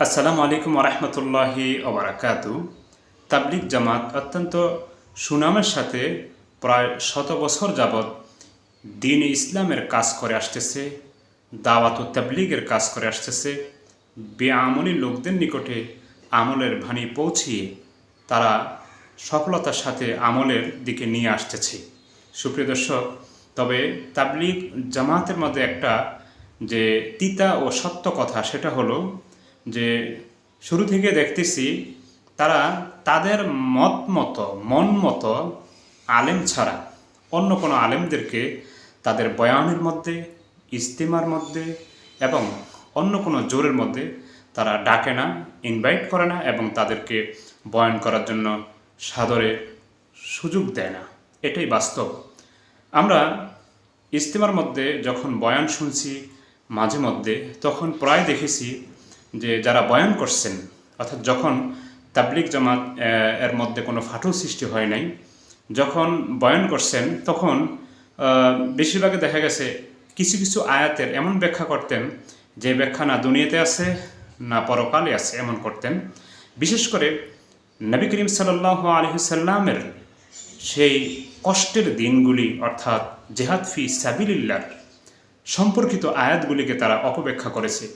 আসসালামু আলাইকুম ওরহমতুল্লাহি ওবরাকাতু। তাবলিগ জামাত অত্যন্ত সুনামের সাথে প্রায় 100 বছর যাবৎ দ্বীন ইসলামের কাজ করে আসতেছে, দাওয়াত ও তাবলিগের কাজ করে আসতেছে। বেআমলি লোকদের নিকটে আমলের বাণী পৌঁছিয়ে তারা সফলতার সাথে আমলের দিকে নিয়ে আসতেছে। সুপ্রিয় দর্শক, তবে তাবলিগ জামাতের মধ্যে একটা যে তিতা ও সত্য কথা, সেটা হলো যে শুরু থেকে দেখতেছি তারা তাদের মন মতো আলেম ছাড়া অন্য কোনো আলেমদেরকে তাদের বয়ানের মধ্যে, ইজতেমার মধ্যে এবং অন্য কোনো জোরের মধ্যে তারা ডাকে না, ইনভাইট করে না এবং তাদেরকে বয়ান করার জন্য সাদরে সুযোগ দেয় না। এটাই বাস্তব। আমরা ইজতেমার মধ্যে যখন বয়ান শুনছি মাঝে মধ্যে, তখন প্রায় দেখেছি যে যারা বয়ান করছেন, অর্থাৎ যখন তাবলিগ জামাত এর মধ্যে কোনো ফাটল সৃষ্টি হয় নাই, যখন বয়ান করছেন তখন বেশিরভাগে দেখা গেছে কিছু কিছু আয়াতের এমন ব্যাখ্যা করতেন যে ব্যাখ্যা না দুনিয়াতে আছে না পরকালে আছে, এমন করতেন। বিশেষ করে নবী করিম সাল্লাল্লাহু আলাইহি সাল্লামের সেই কষ্টের দিনগুলি, অর্থাৎ জেহাদ ফি সাবিলিল্লাহ সম্পর্কিত আয়াতগুলিকে তারা অপব্যাখ্যা করেছে।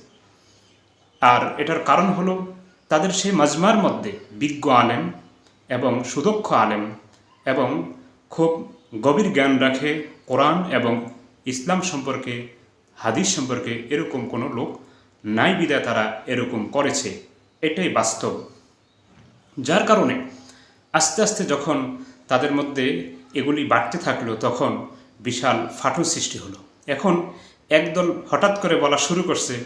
আর এটার কারণ হলো তাদের সেই মাজমার মধ্যে বিজ্ঞ আলেম এবং সুদক্ষ আলেম এবং খুব গভীর জ্ঞান রাখে কোরআন এবং ইসলাম সম্পর্কে, হাদিস সম্পর্কে, এরকম কোনো লোক নাই বিদায় তারা এরকম করেছে। এটাই বাস্তব। যার কারণে আস্তে আস্তে যখন তাদের মধ্যে এগুলি বাড়তে থাকলো, তখন বিশাল ফাটল সৃষ্টি হলো। এখন একদল হঠাৎ করে বলা শুরু করছে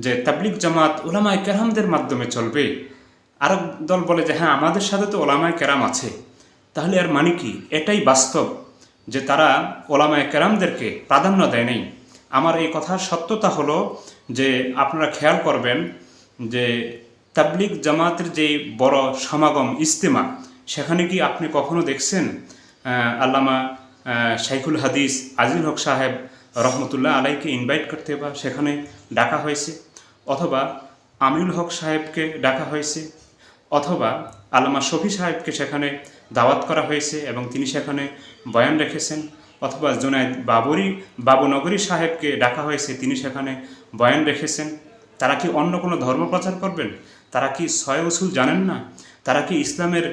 যে তাবলিগ জামাত ওলামায়ে কেরামদের মাধ্যমে চলবে। আরেক দল বলে যে হ্যাঁ, আমাদের সাথে তো ওলামায়ে কেরাম আছে। তাহলে আর মানে কি? এটাই বাস্তব যে তারা ওলামায়ে কেরামদেরকে প্রাধান্য দেয় নাই। আমার এই কথার সত্যতা হলো যে আপনারা খেয়াল করবেন যে তাবলিগ জামাতের যে বড় সমাগম ইজতেমা, সেখানে কি আপনি কখনো দেখছেন আল্লামা শাইখুল হাদিস আজিজুল হক সাহেব রহমতুল্লাহ আলাইকে ইনভাইট করতে বা সেখানে ডাকা হয়েছে, অথবা আমিনুল হক সাহেবকে ডাকা হয়েছে, অথবা আল্লামা শফি সাহেবকে সেখানে দাওয়াত করা হয়েছে এবং তিনি সেখানে বয়ান রেখেছেন, অথবা জুনায়েদ বাবুনগরী সাহেবকে ডাকা হয়েছে, তিনি সেখানে বয়ান রেখেছেন? তারা কি অন্য কোনো ধর্ম প্রচার করবেন? তারা কি ছয় উসুল জানেন না? তারা কি ইসলামের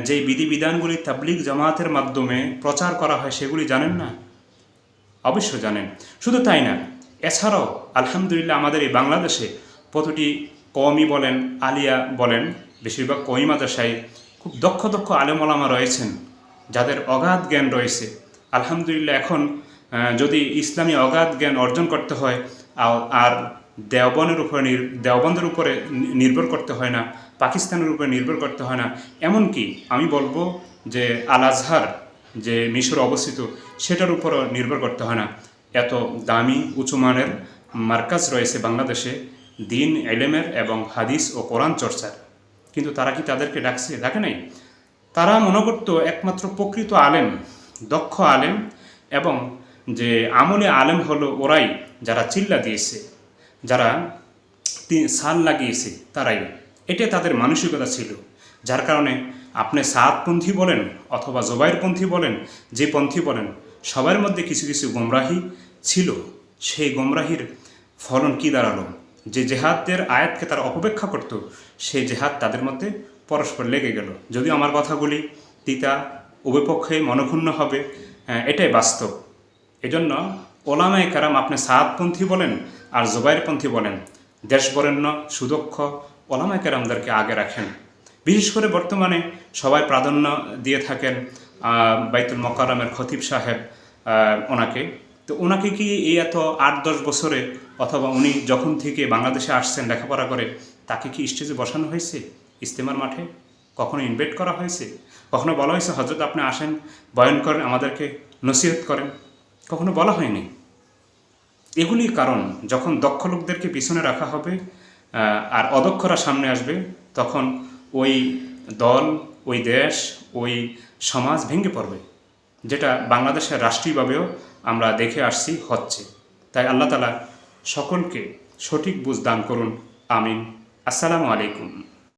যে বিধিবিধানগুলি তাবলিগ জামাতের মাধ্যমে প্রচার করা হয় সেগুলি জানেন না? অবশ্য জানেন। শুধু তাই না, এছাড়াও আলহামদুলিল্লাহ আমাদের এই বাংলাদেশে প্রতিটি কওমি বলেন, আলিয়া বলেন, বেশিরভাগ কওমি মাদ্রাসায় খুব দক্ষ দক্ষ আলেম ওলামা রয়েছেন যাদের অগাধ জ্ঞান রয়েছে। আলহামদুলিল্লাহ এখন যদি ইসলামী অগাধ জ্ঞান অর্জন করতে হয় আর দেওবন্দের উপরে নির্ভর করতে হয় না, পাকিস্তানের উপরে নির্ভর করতে হয় না, এমনকি আমি বলবো যে আল আজহার যে মিশরে অবস্থিত সেটার উপরও নির্ভর করতে হয় না। এত দামি উঁচু মানের মার্কাজ রয়েছে বাংলাদেশে দিন এলেমের এবং হাদিস ও কোরআন চর্চার। কিন্তু তারা কি তাদেরকে ডাকছে? ডাকে নাই। তারা মনে করত একমাত্র প্রকৃত আলেম, দক্ষ আলেম এবং যে আমলে আলেম হলো ওরাই, যারা চিল্লা দিয়েছে, যারা সাল লাগিয়েছে, তারাই। এটা তাদের মানসিকতা ছিল। যার কারণে আপনি সাদপন্থী বলেন অথবা জোবাইরপন্থী বলেন, যে পন্থী বলেন, সবার মধ্যে কিছু কিছু গোমরাহি ছিল। সেই গোমরাহির ফলন কি দাঁড়ালো? যে জেহাদের আয়াতকে তারা অপব্যাখ্যা করত, সেই জেহাদ তাদের মধ্যে পরস্পর লেগে গেল। যদিও আমার কথাগুলি তিতা, উভয় পক্ষে মনক্ষুণ্ণ হবে, এটাই বাস্তব। এজন্য ওলামায়ে কেরাম, আপনি সাদপন্থী বলেন আর জোবাইরপন্থী বলেন, দেশবরেণ্য সুদক্ষ ওলামায়ে কেরামদেরকে আগে রাখেন। বিশেষ করে বর্তমানে সবাই প্রাধান্য দিয়ে থাকেন বাইতুল মোকাররমের খতিব সাহেব, ওনাকে কি এই এত 8-10 বছরে, অথবা উনি যখন থেকে বাংলাদেশে আসছেন লেখাপড়া করে, তাকে কি স্টেজে বসানো হয়েছে? ইজতেমার মাঠে কখনো ইনভাইট করা হয়েছে? কখনো বলা হয়েছে হযরত আপনি আসেন, বয়ান করেন, আমাদেরকে নসিহত করেন? কখনো বলা হয়নি। এগুলি কারণ, যখন দক্ষ লোকদেরকে পিছনে রাখা হবে আর অদক্ষরা সামনে আসবে, তখন ওই দল, ওই দেশ, ওই সমাজ ভেঙে পড়বে, যেটা বাংলাদেশের রাষ্ট্রীয়ভাবেও আমরা দেখে আসছি হচ্ছে। তাই আল্লাহ তাআলা সকলকে সঠিক বুঝ দান করুন। আমিন। আসসালামু আলাইকুম।